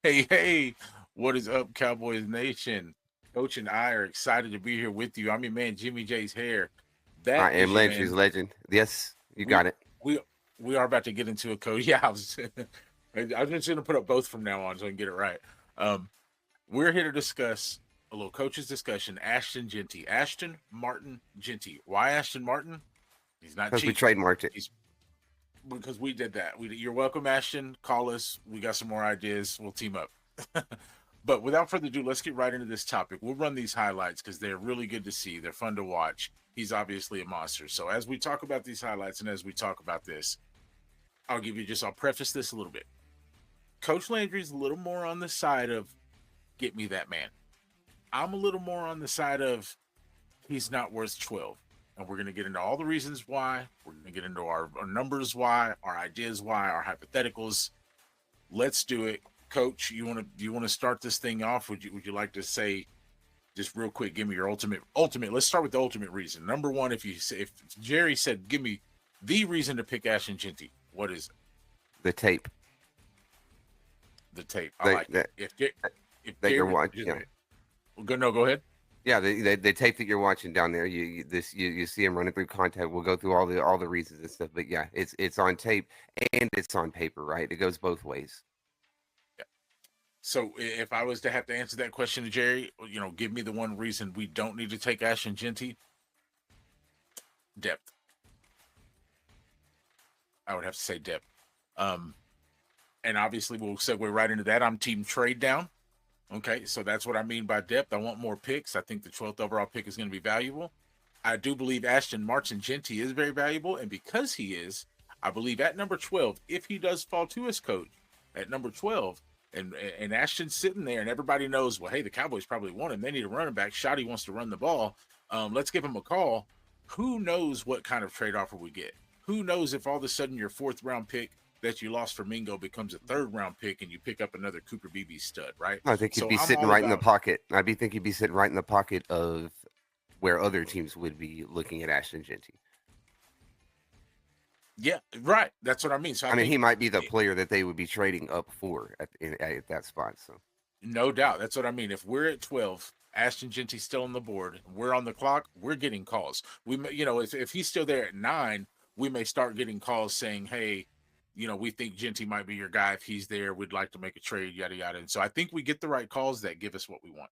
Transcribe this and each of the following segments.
Hey, what is up, Cowboys Nation? Coach and I are excited to be here with you. I'm your man, Jimmy J's hair. I That am is your Landry's man. legend. Yes, you We got it. we we are about to get into a coach. Yeah, I'm just gonna put up both from now on so I can get it right. Um, we're here to discuss a little coaches discussion. Ashton Jeanty, Ashton Martin Jeanty. Why Ashton Martin? He's not Because we cheap. trademarked it. He's because we did that. You're welcome, Ashton. Call us. We got some more ideas. We'll team up. But without further ado, let's get right into this topic. We'll run these highlights because they're really good to see. They're fun to watch. He's obviously a monster. So as we talk about these highlights and as we talk about this, I'll preface this a little bit. Coach Landry's a little more on the side of get me that man. I'm a little more on the side of he's not worth 12. And we're going to get into all the reasons why. We're going to get into our numbers why, our ideas why, our hypotheticals. Let's do it. Coach, do you want to start this thing off? Would you like to say just real quick, give me your ultimate. Let's start with the ultimate reason. Number one, if Jerry said, give me the reason to pick Ashton Jeanty, what is it? The tape The tape. I that like it. that, If that you're Jerry, watching. just well, go no, go ahead. Yeah, the tape that you're watching down there. You see him running through contact. We'll go through all the reasons and stuff. But yeah, it's on tape and it's on paper, right? It goes both ways. Yeah. So if I was to have to answer that question to Jerry, give me the one reason we don't need to take Ashton Jeanty. Depth. I would have to say depth. Um, and obviously we'll segue right into that. I'm team trade down. Okay, so that's what I mean by depth. I want more picks. I think the 12th overall pick is going to be valuable. I do believe Ashton Martin Jeanty is very valuable, and because he is, I believe at number 12, if he does fall to his coach at number 12, and Ashton's sitting there, and everybody knows, well, hey, the Cowboys probably want him. They need a running back. Shotty wants to run the ball. Let's give him a call. Who knows what kind of trade offer we get? Who knows if all of a sudden your fourth round pick that you lost for Mingo becomes a third round pick and you pick up another Cooper BB stud, right? I think he'd So be I'm sitting all right in the about, pocket. Think he'd be sitting right in the pocket of where other teams would be looking at Ashton Jeanty. yeah, right. That's what I mean. So I I mean, he think might be the player that they would be trading up for at that spot. So no doubt. That's what I mean. If we're at 12, Ashton Jeanty's still on the board, we're on the clock, we're getting calls. We may, if he's still there at 9, we may start getting calls saying, hey, we think Jeanty might be your guy. If he's there, we'd like to make a trade, yada, yada. And so I think we get the right calls that give us what we want.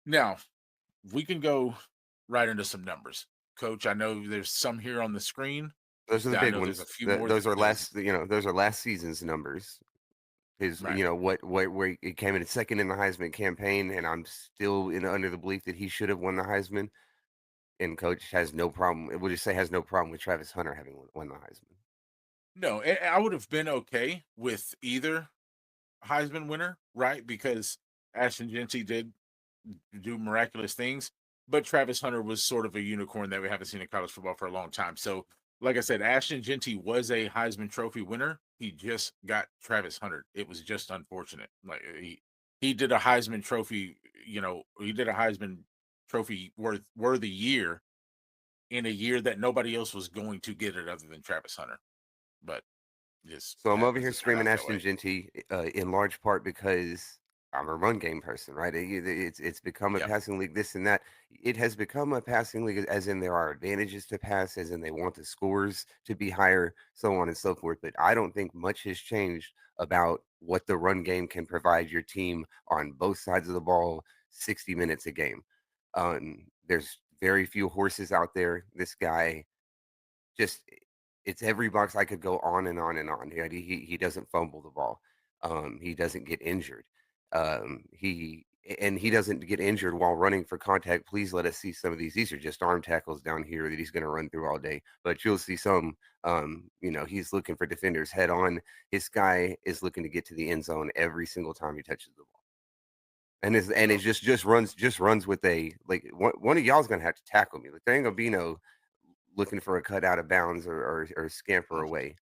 Now, we can go right into some numbers. Coach, I know there's some here on the screen. those are the I big know there's a ones. few more Those are there's last season's numbers. His, right. what where he came in second in the Heisman campaign, and I'm still under the belief that he should have won the Heisman. And coach has no problem. We'll just say has no problem with Travis Hunter having won the Heisman. No, I would have been okay with either Heisman winner, right? Because Ashton Jeanty did do miraculous things, but Travis Hunter was sort of a unicorn that we haven't seen in college football for a long time. So, like I said, Ashton Jeanty was a Heisman Trophy winner. He just got Travis Hunter. It was just unfortunate. Like he did a Heisman Trophy. He did a Heisman Trophy worthy year in a year that nobody else was going to get it other than Travis Hunter. But just So I'm over happens here to turn screaming out that Ashton way. Jeanty in large part because I'm a run game person, right? It's become a Yep. passing league, this and that. It has become a passing league, as in there are advantages to pass, as in they want the scores to be higher, so on and so forth. But I don't think much has changed about what the run game can provide your team on both sides of the ball, 60 minutes a game. There's very few horses out there. This guy just it's every box. I could go on and on and on. He doesn't fumble the ball. He doesn't get injured. He doesn't get injured while running for contact. Please let us see some of these. These are just arm tackles down here that he's going to run through all day. But you'll see some. He's looking for defenders head on. This guy is looking to get to the end zone every single time he touches the ball. And it No, just runs with a like one of y'all's gonna have to tackle me. Like there ain't gonna be no looking for a cut out of bounds or scamper away.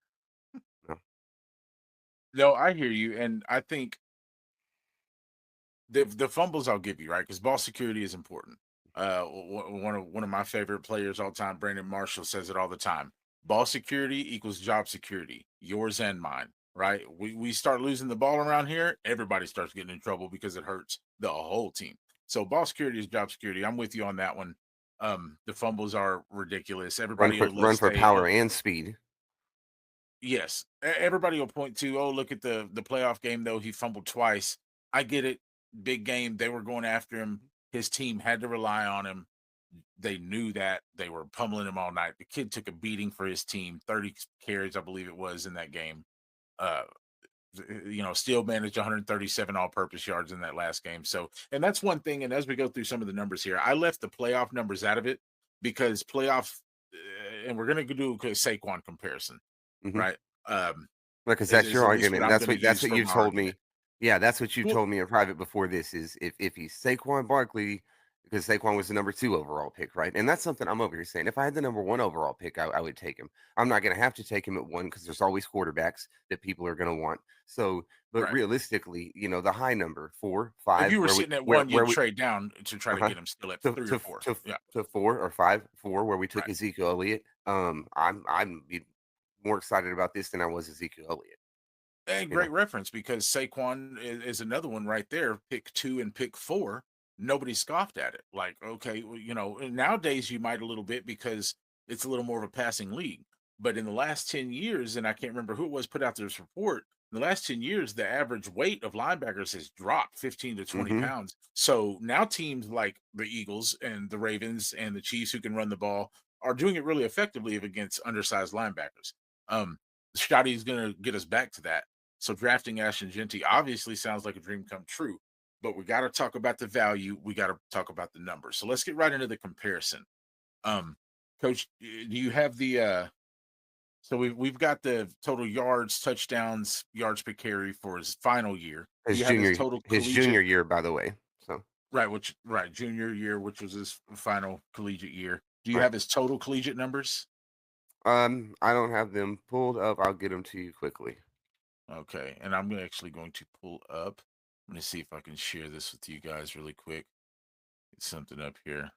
No. no, I hear you, and I think the fumbles I'll give you right because ball security is important. One of my favorite players all time, Brandon Marshall, says it all the time. Ball security equals job security, yours and mine. right? We start losing the ball around here, everybody starts getting in trouble because it hurts the whole team. So ball security is job security. I'm with you on that one. The fumbles are ridiculous. Run Everybody for will run let's for say, power oh, and speed. yes, everybody will point to, oh, look at the playoff game though, he fumbled twice. I get it. Big game. They were going after him. His team had to rely on him. They knew that they were pummeling him all night. The kid took a beating for his team, 30 carries, I believe it was in that game. Uh, still managed 137 all-purpose yards in that last game. So, and that's one thing. And as we go through some of the numbers here, I left the playoff numbers out of it because playoff, and we're going to do a Saquon comparison, Mhm. right? Um, Because that's is your at least what argument. I'm going to That's use what for you my told argument. me. Yeah, that's what you Well, told me in private before this is if he's Saquon Barkley, because Saquon was the number 2 overall pick, right? And that's something I'm over here saying. If I had the number 1 overall pick, I would take him. I'm not gonna have to take him at 1 because there's always quarterbacks that people are gonna want. So, but right. realistically, the high number 4, If 5, you were where we sitting at where one, where you'd we trade down to try to uh-huh. get him still at To three or to four. to Yeah, to 4 or 5, 4 where we took right. Ezekiel Elliott. I'm be more excited about this than I was Ezekiel Elliott, And you know. great reference because Saquon is another one right there. Pick two and pick four. Nobody scoffed at it. Like, okay, well, and nowadays you might a little bit because it's a little more of a passing league. But in the last 10 years, and I can't remember who it was put out this report, in the last 10 years, the average weight of linebackers has dropped 15 to 20 Mhm. pounds. So now teams like the Eagles and the Ravens and the Chiefs who can run the ball are doing it really effectively against undersized linebackers. Scotty is going to get us back to that. So drafting Ashton Jeanty obviously sounds like a dream come true, but we got to talk about the value. We got to talk about the numbers. So let's get right into the comparison. Um, Coach, do you have the so we've got the total yards, touchdowns, yards per carry for his final year. Do His you have his junior total his collegiate junior year, by the way. So, junior year, which was his final collegiate year? Do you right. have his total collegiate numbers? I don't have them pulled up. I'll get them to you quickly. Okay, and actually going to pull up. Let me see if I can share this with you guys really quick. Get something up here.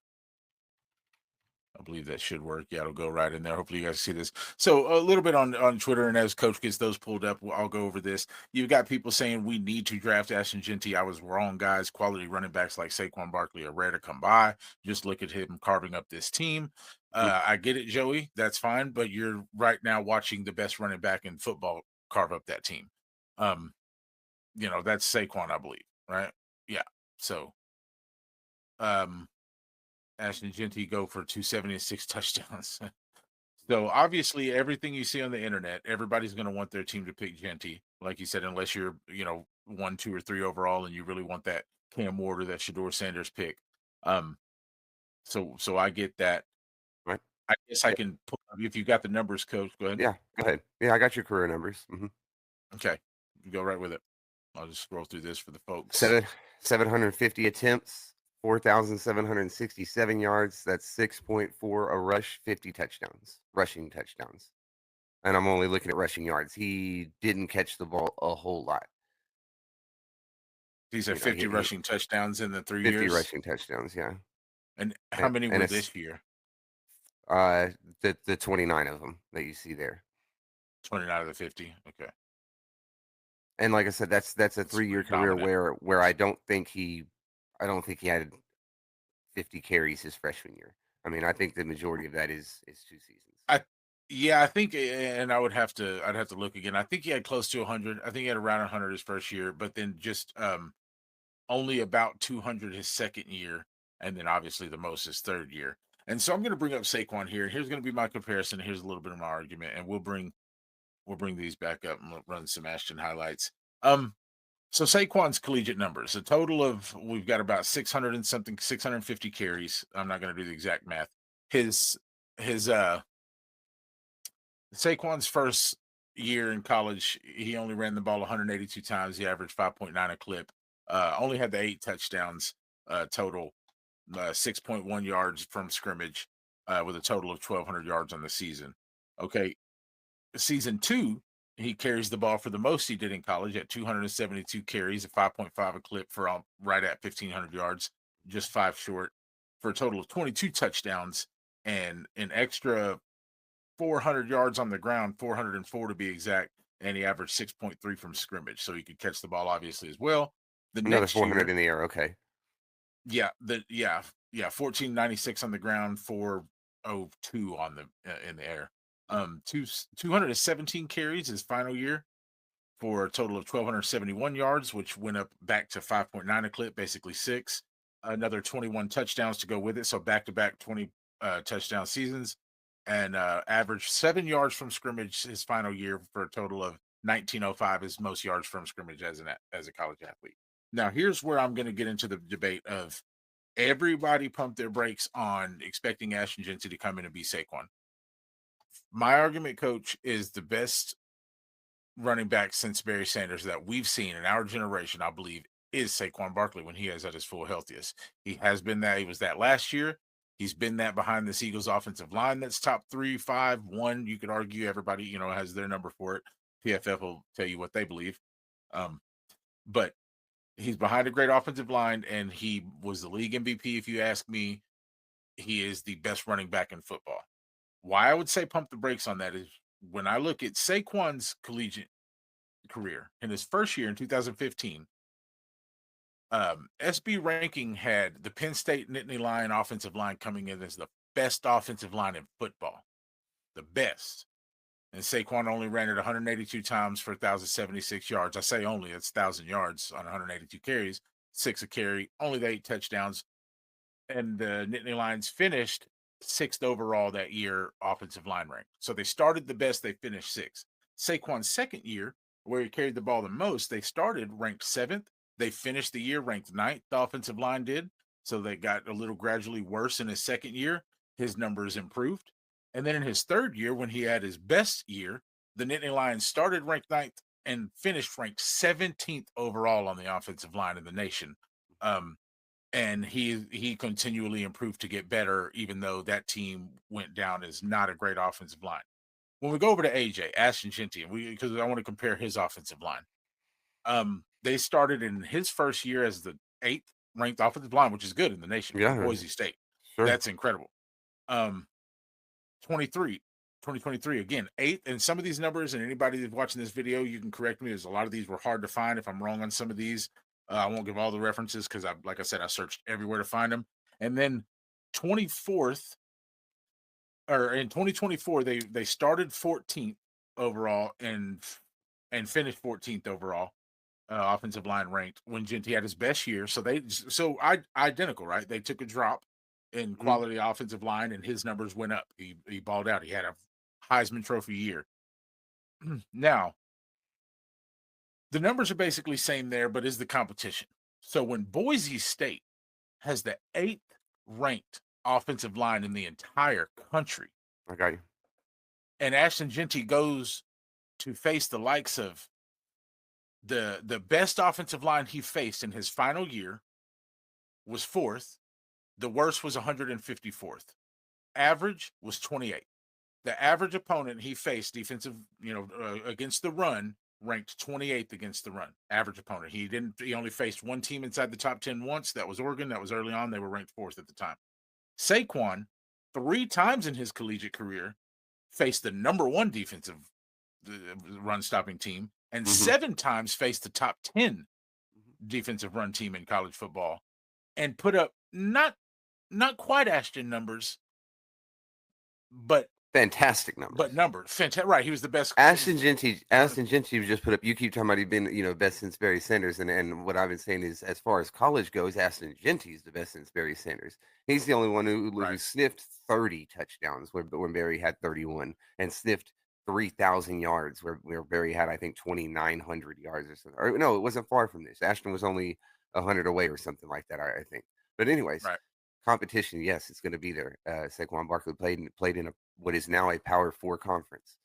I believe that should work. Yeah, it'll go right in there. Hopefully, you guys see this. So, a little bit on Twitter, and as Coach gets those pulled up, I'll go over this. You've got people saying we need to draft Ashton Jeanty. I was wrong, guys. Quality running backs like Saquon Barkley are rare to come by. Just look at him carving up this team. Mhm. I get it, Joey. That's fine, but you're right now watching the best running back in football carve up that team. Um, that's Saquon, I believe, right? Yeah. So, um, Ashton Jeanty go for 276 touchdowns. So obviously, everything you see on the internet, everybody's going to want their team to pick Jeanty, like you said, unless you're 1, 2, or 3 overall, and you really want that Cam Ward or that Shador Sanders pick. Um, so I get that. Right. I guess I Yeah. can put if you got the numbers, Coach. Go ahead. Yeah. Go ahead. Yeah, I got your career numbers. Okay, go right with it. I'll just scroll through this for the folks. 750 attempts, 4,767 yards. That's 6.4 a rush, 50 touchdowns, rushing touchdowns. And I'm only looking at rushing yards. He didn't catch the ball a whole lot. These are 50 He rushing touchdowns in the 50 3 years. rushing touchdowns. Yeah. And how And, many and were it's this year? the 29 of them that you see there. 29 out of the 50. Okay, And like I said, that's a that's 3-year pretty career dominant. where I don't think he had 50 carries his freshman year. I mean, I think the majority of that is 2 seasons. I Yeah, I think, and I'd have to look again. I think he had close to 100. I think he had around 100 his first year, but then just only about 200 his second year, and then obviously the most his third year. And so I'm going to bring up Saquon here. Here's going to be my comparison. Here's a little bit of my argument, and we'll bring these back up and run some Ashton highlights. Um, so Saquon's collegiate numbers, a total of we've got about 600 and something, 650 carries. I'm not going to do the exact math. His Saquon's first year in college, he only ran the ball 182 times. He averaged 5.9 a clip. Only had the 8 touchdowns total, 6.1 yards from scrimmage, with a total of 1,200 yards on the season. Okay, season 2, he carries the ball for the most he did in college at 272 carries, at 5.5 a clip for right at 1,500 yards, just 5 short, for a total of 22 touchdowns and an extra 400 yards on the ground, 404 to be exact, and he averaged 6.3 from scrimmage, so he could catch the ball obviously as well. The Another next 400 year, in the air. Okay. yeah, 1496 on the ground, 402 on the in the air. 217 carries his final year for a total of 1,271 yards, which went up back to 5.9 a clip, basically six. Another 21 touchdowns to go with it, so back to back 20 touchdown seasons, and averaged 7 yards from scrimmage his final year for a total of 1905, his most yards from scrimmage as a college athlete. Now, here's where I'm going to get into the debate of everybody pumped their brakes on expecting Ashton Jeanty to come in and be Saquon. My argument, coach, is the best running back since Barry Sanders that we've seen in our generation, I believe, is Saquon Barkley when he is at his full healthiest. He has been that. He was that last year. He's been that behind this Eagles offensive line that's top 3, 5, 1. You could argue everybody, has their number for it. PFF will tell you what they believe. Um, but he's behind a great offensive line, and he was the league MVP. If you ask me, he is the best running back in football. Why I would say pump the brakes on that is when I look at Saquon's collegiate career in his first year in 2015, SB ranking had the Penn State Nittany Lion offensive line coming in as the best offensive line in football, the best. And Saquon only ran it 182 times for 1,076 yards. I say only, it's 1,000 yards on 182 carries, six a carry, only the 8 touchdowns. And the Nittany Lions finished sixth overall that year, offensive line rank. So they started the best, they finished sixth. Saquon's second year, where he carried the ball the most, they started ranked seventh. They finished the year ranked ninth, the offensive line did. So they got a little gradually worse in his second year. His numbers improved. And then in his third year, when he had his best year, the Nittany Lions started ranked ninth and finished ranked 17th overall on the offensive line in the nation. And he continually improved to get better, even though that team went down as not a great offensive line. When we go over to AJ Ashton Jeanty, because I want to compare his offensive line, they started in his first year as the eighth ranked offensive line, which is good in the nation for Yeah. Boise State. Sure. That's incredible. Um, 23, 2023 again, eighth, and some of these numbers, and anybody that's watching this video, you can correct me. There's a lot of these were hard to find. If I'm wrong on some of these, I won't give all the references because like I said, I searched everywhere to find them. And then 24th, or in 2024, they started 14th overall and finished 14th overall, offensive line ranked when Jeanty had his best year. So identical, right? They took a drop in Mhm. quality offensive line, and his numbers went up. He balled out. He had a Heisman Trophy year. Now the numbers are basically same there, but is the competition. So when Boise State has the eighth ranked offensive line in the entire country, I got you. and Ashton Jeanty goes to face the likes of the best offensive line he faced in his final year was fourth. The worst was 154th. Average was 28th. The average opponent he faced defensive, against the run ranked 28th against the run. Average opponent. He only faced one team inside the top 10 once. That was Oregon. That was early on. They were ranked fourth at the time. Saquon, 3 times in his collegiate career, faced the number one defensive run stopping team, and Hmm. 7 times faced the top 10 defensive run team in college football, and put up not quite Ashton numbers, but Fantastic numbers. numbers. Fantastic. Right. He was the best. Ashton Jeanty just put up. You keep talking about he been best since Barry Sanders, and what I've been saying is as far as college goes, Ashton Jeanty is the best since Barry Sanders. He's the only one who Right. sniffed 30 touchdowns when Barry had 31, and sniffed 3,000 yards where Barry had I think 2,900 yards or something. Or no, it wasn't far from this. Ashton was only 100 away or something like that. I think. But anyways, Right. competition, yes, it's going to be there. Saquon Barkley played in what is now a Power Four conference.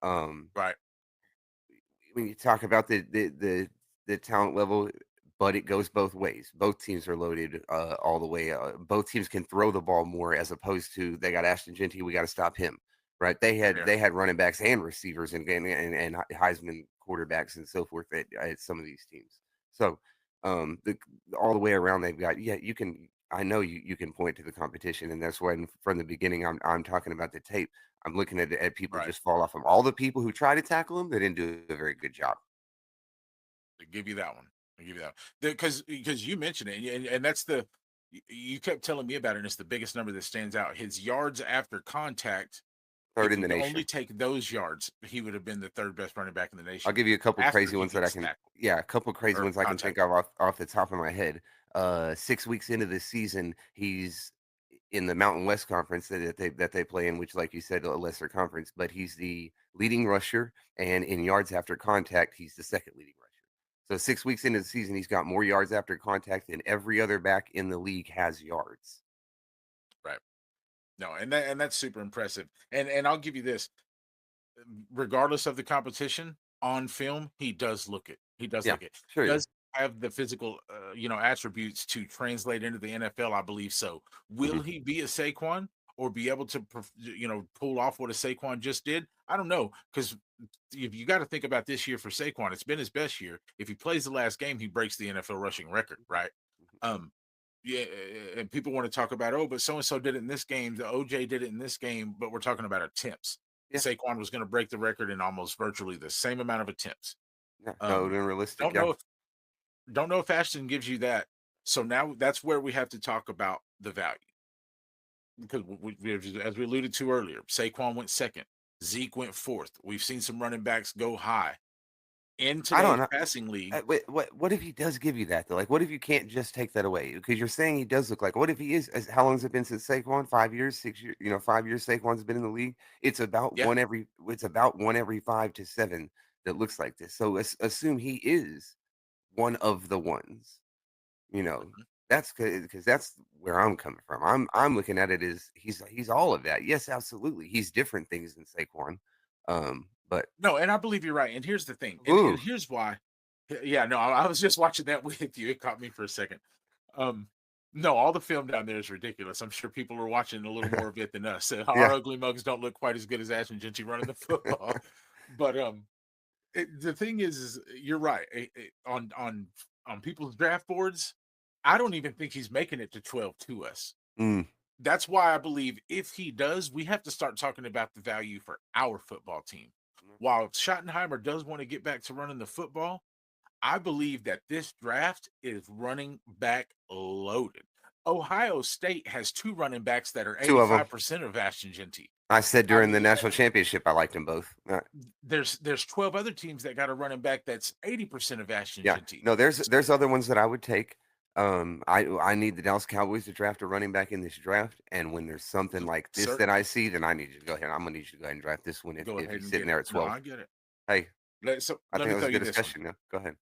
Um, Right. when you talk about the talent level, but it goes both ways. Both teams are loaded all the way. Both teams can throw the ball more, as opposed to they got Ashton Jeanty, we got to stop him. Right? Yeah. They had running backs and receivers and Heisman quarterbacks and so forth at some of these teams. So the all the way around they've got, yeah, you can, I know you can point to the competition, and that's when from the beginning I'm talking about the tape. I'm looking at people Right. just fall off him. All the people who try to tackle him, they didn't do a very good job. I give you that one. I give you that because you mentioned it, and that's you kept telling me about it. And it's the biggest number that stands out. His yards after contact. Third If in you the could only nation. take those yards, he would have been the third best running back in the I'll nation give you a couple after crazy he ones that I gets can, tackled yeah, a couple crazy or ones I can think contact. of off the top of my head. 6 weeks into the season, he's in the Mountain West Conference that they play in, which, like you said, a lesser conference, but he's the leading rusher, and in yards after contact, he's the second leading rusher. So 6 weeks into the season, he's got more yards after contact than every other back in the league has yards. Right. No, and that's super impressive. And I'll give you this. Regardless of the competition, on film, he does look it. He does Yeah, look it. sure, yeah. Does have the physical, attributes to translate into the NFL? I believe so. Will Mhm. he be a Saquon or be able to, pull off what a Saquon just did? I don't know because if you got to think about this year for Saquon, it's been his best year. If he plays the last game, he breaks the NFL rushing record, Mhm. right? Mhm. Um, yeah, and people want to talk about, oh, but so and so did it in this game. The OJ did it in this game, but we're talking about attempts. Yeah, Saquon was going to break the record in almost virtually the same amount of attempts. yeah. No, Um, unrealistic, don't yeah. know if Ashton gives you that. So now that's where we have to talk about the value because as we alluded to earlier, Saquon went second, Zeke went fourth. We've seen some running backs go high in I don't today's know. passing league. Wait, what if he does give you that though? Like, what if you can't just take that away? Because you're saying he does look like. What if he is? How long has it been since Saquon? 5 years, 6 years? 5 years. Saquon's been in the league. It's about Yeah, one every. It's about one every 5 to 7 that looks like this. So assume he is one of the ones. You know, mhm. that's because that's where I'm coming from. I'm looking at it as he's all of that. Yes, absolutely. He's different things than Saquon. But No, and I believe you're right. And here's the thing, and ooh, here's why. Yeah, no, I was just watching that with you. It caught me for a second. Um, no, all the film down there is ridiculous. I'm sure people are watching a little more of it than us. Our yeah. ugly mugs don't look quite as good as Ashton Jeanty running the football. But the thing is you're right. On people's draft boards, I don't even think he's making it to 12 to us. Mm, That's why I believe if he does, we have to start talking about the value for our football team. While Schottenheimer does want to get back to running the football, I believe that this draft is running back loaded. Ohio State has two running backs that are two of them. 85% of Ashton Jeanty. I said I during the mean, national championship, I liked them both. there's 12 other teams that got a running back that's 80% of Ashton Yeah, Jeanty. no, there's So, other ones that I would take. I need the Dallas Cowboys to draft a running back in this draft, and when there's something like this that I certainly see, then I need you to go ahead. I'm gonna need you to go ahead and draft this one if go if ahead he's and sitting get there it. at No, 12. I get it. Hey, So I let think me that was tell a you good this one. discussion. No, go ahead.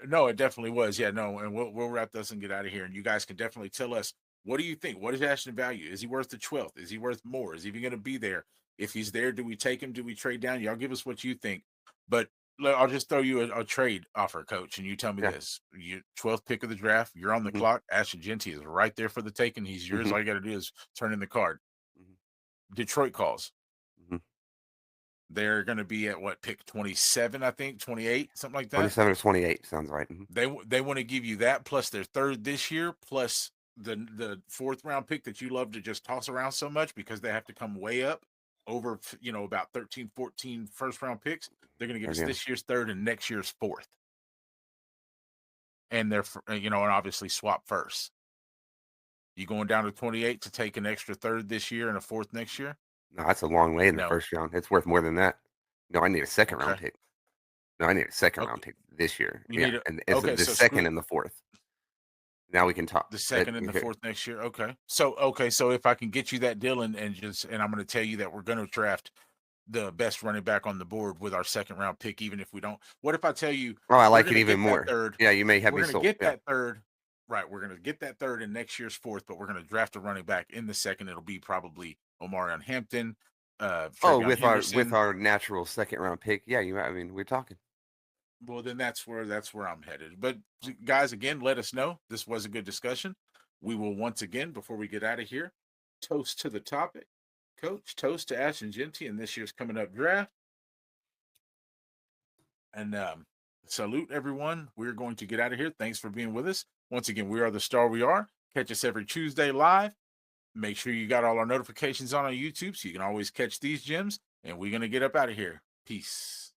No, it definitely was. Yeah, no, and we'll wrap this and get out of here. And you guys can definitely tell us what do you think? What is Ashton value? Is he worth the 12th? Is he worth more? Is he even going to be there? If he's there, do we take him? Do we trade down? Y'all give us what you think. But I'll just throw you a trade offer, coach, and you tell me Yeah. this: you 12th pick of the draft. You're on the Hmm. clock. Ashton Jeanty is right there for the taking. He's yours. Hmm. All you got to do is turn in the card. Hmm. Detroit calls. Hmm. They're going to be at what pick 27, I think 28, something like that. 27 or 28 sounds right. Hmm. They want to give you that plus their third this year plus the fourth round pick that you love to just toss around so much because they have to come way up over about 13 14 first round picks. They're going to give us Again, this year's third and next year's fourth, and they're and obviously swap first. You going down to 28 to take an extra third this year and a fourth next year? no, that's a long way in the No. first round. It's worth more than that. No, I need a second round Okay. pick. No, I need a second round Okay. pick this year. You Yeah, need a and it's okay. the So second screw and the fourth. Now we can talk. the second and the Okay. fourth next year. Okay. So if I can get you that deal and I'm going to tell you that we're going to draft the best running back on the board with our second round pick, even if we don't. What if I tell you Oh, I we're like going it to even get that more. third? Yeah, you may have We're me going to sold. get Yeah. that third. Right. We're going to get that third in next year's fourth, but we're going to draft a running back in the second. It'll be probably Omarion Hampton, Oh, Travion with Henderson. our natural second round pick. Yeah, I mean, we're talking. Well, then that's where I'm headed. But guys, again, let us know. This was a good discussion. We will once again, before we get out of here, toast to the topic. Coach, toast to Ash and Jeanty in this year's coming up draft. And salute everyone. We're going to get out of here. Thanks for being with us. Once again, we are the star we are. Catch us every Tuesday live. Make sure you got all our notifications on YouTube so you can always catch these gems. And we're going to get up out of here. Peace.